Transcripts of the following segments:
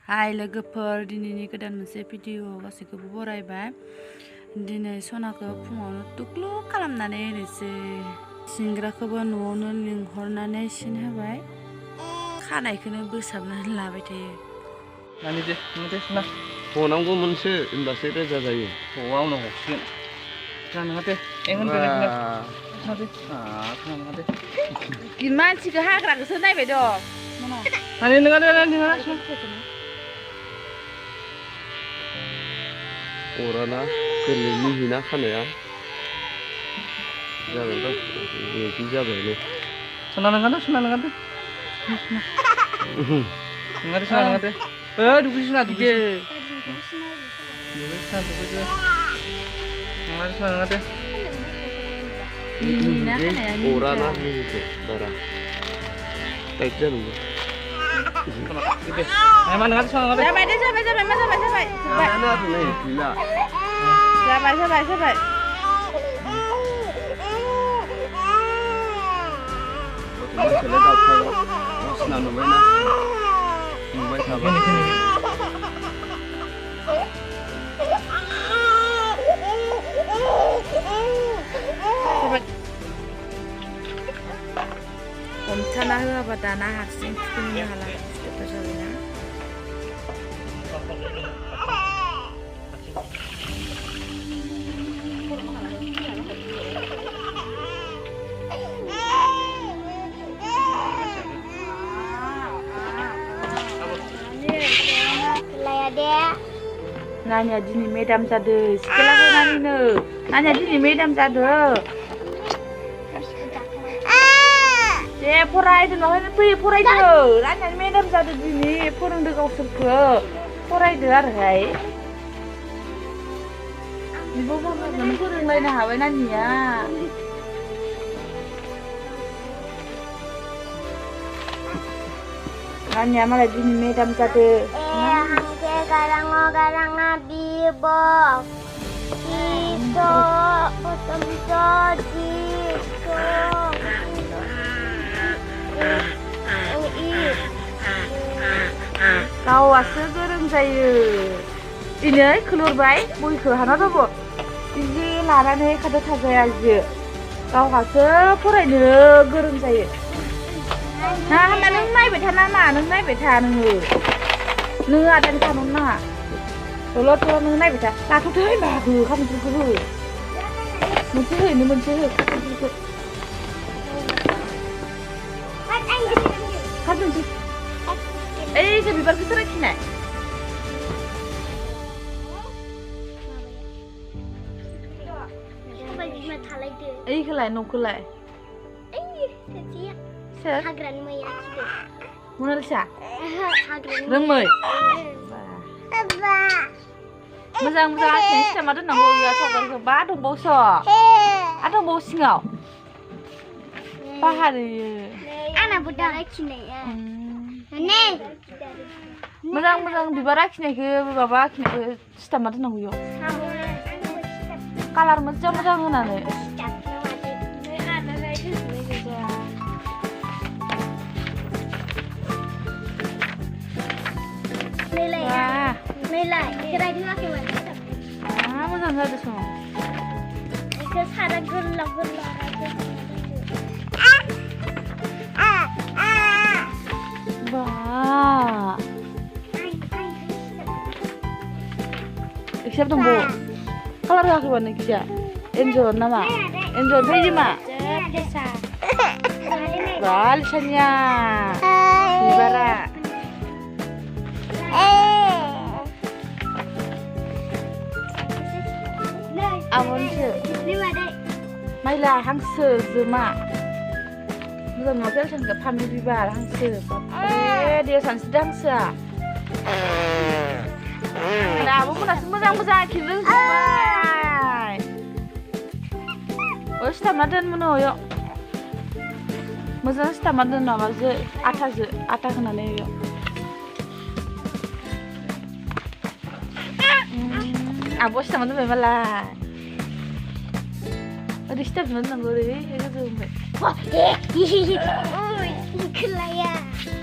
हाय लोगोफोर दिनैनि गोदान मोनसे भिडिअ गासैखौबो बरायबाय। दिनै सनाखौ फुङावनो टुक्लु खालामनानै होनोसै। सिंग्राखौबो न'आवनो लिंहरनानै सिन होबाय। खानायखौनो बोसाबनानै लाबाय थायो। नानि दे सना हनांगौ मोनसे होनबासो रोजा जायो। हआव नो हसिगोन खोनानो दे खोनानो दे मानसिखौ हाग्राखौसो नायबाय दं। नानि नोङा अराना गोरलै मिहिना खानाया जाबाय दा बिदि जाबायनो सना नोङा दे सना नोङा दे दुगैसो ना दुगैसो नङा दे मिहिना खानाया अराना मिहिखौ बारा टाइट जानांगौ। मा नोङा सना नोङा दे जाबाय मा जाबाय जाबायानो आरो नै गैला जाबाय मानसियालाय दावखागोन बासिना नुबायना नुबाय थाबाय हमथाना होआबा दाना हारसिं थुखैनो हाला फिथोबफोर जाबायना। Nanya dini medam jade, setelah nanya nanya dini medam jade. Porai itu nolah porai itu, nanya medam jade dini, porang dekau serke, porai dear hai. Ibu mama mana porang lain hawa nanya. Nanya malah dini medam jade. Garang bibok itu Kawasो गोरों जायो दिनै खुलुरबाय बयखौ हाना दङ बिदि लानानै खादा थाजाया जो गावहासो फरायनो गोरों जायो ना होनबा नों नायबाय था नामा नों नायबाय था नोङो आदानि थानो नाङा दलद नों नायबाय था लाथ'थो होनबा हो खामफोरखौ हो मोनसे होनो मोनसे हो खामफोरखौ खामफोरखौ ओइ जे बिबारखौ सोर खिनाय ओइखौलाय न'खौलाय सोर हाग्रानि मैया मोनालिसा रोंमै मोजां आखिनाय सिटामा दोननांगौ इया सावगारिखौ बा दंबावसो दंबावो सिङाव बाहारियो आंनाबो दा आखिनाया मोजां बिबार आखिनायखौ माबा आखिनायखौ सिटामा दोननांगौ इयाव कालार मोजां होनानै Nilai, kira itu lagi mana? Moजां जादों सं Itu sarah gelap Ba Siap dong, Bu. Kalar aku mana kisah? Enjoy nama. Enjoy beli mak. Balisanya. Ibara. Amonsu. Mailah hangsो jema. Moजां nggak sih nggak pamit bibar hangsो. Dia sangat hangsो. Nah, aku masih moजां akhirnya sampai. Oh, sitamadan mana yo? Moजां sitamadan nama je ata kenane yo. Abu sitamadan memang Ada step nang ngore, itu tuh. Wah, kelaya.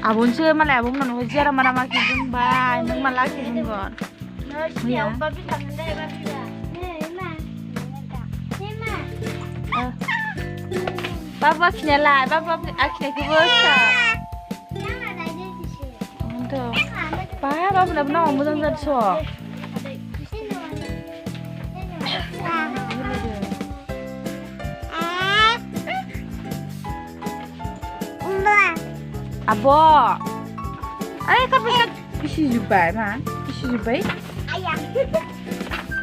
आब'नोसो मालाय आब'मोन न'आव जिरा मारा माखि बुंबाय नों माला बुंगोन Siapa babi tangan deh babi dah. बाबा खिनायालाय बाबा आखिनायखौबो सार Yang ada di sini. बेनोथ' बा बाबुनाबो नामा मोजां जादोंस' आब' ओइ कारपेटआ गिसिजोब्बाय मा गिसिजोब्बाय Ayam.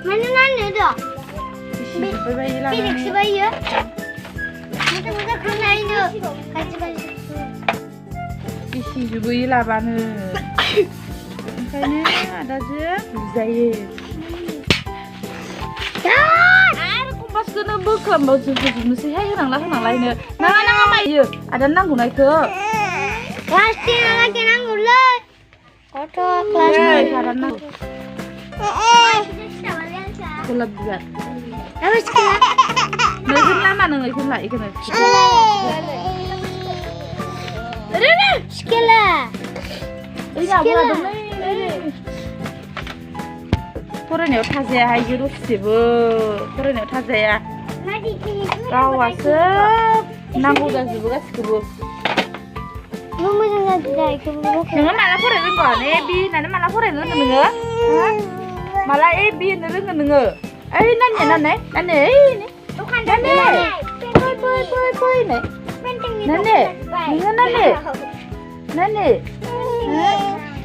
Mana nana dah? गिसिजोब्बाय बायदि Pilih लानानै sebaya. Mudah kena itu. Kasih. गिसिजोबो लाबानो ओंखायनो आदाजों बुजायो आरो कम्पासखौनो बोखांबावजोबनोसैहाय होनांलायनो नाङा नाङा मायो आदानो नांगौना इखौ Kelas 3 lagi nanggur lah. Kotor kelas आदानो नांगौ गलाब बिबार Habis kelas. नोंखौनो लामा नोङो इखौनो ला इखौनो Sekolah. फरायनायाव थाजायाहाय जे दसेबो फरायनायाव थाजाया Mati kini. गावासो नांगौ जाजोबो गासिखौबो Lu mau jadi dah ikut lu. नोङो माला फरायनो रोंगोन ए बि होननानै माला फरायनो रोंगोन नोङो माला ए बि होननो रोंगोन नोङो ओइ नानि नानि नानि ओइ Bukan नानि फै फै फै फै नै penting Nane, nggak nane, nane,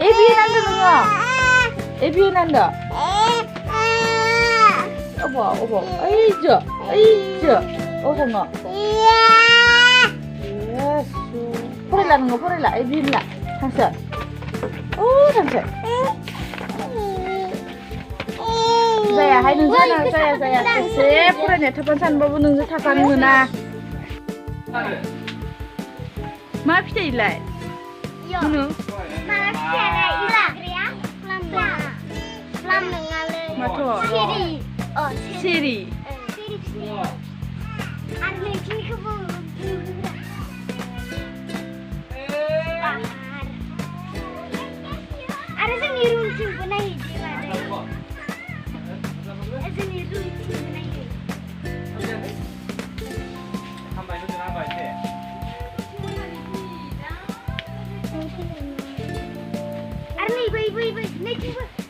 ebi nanda nggak, ebi nanda, apa, aja, oh nggak, yes, pernah nggak pernah, ebi nggak, tangsa, oh tangsa, saya, hai nunggu saya, sip, pernah tapan san babu nunggu tapan mana. मा फिथाइलाय Yo. Malah siapa hilang ya? Lam mengalir. माथो Siri. Oh, सिरि Siri. Ada kini kebun. Ada seni runcing benahi di mana? Seni runcing benahi. Arni, ibu, nih coba.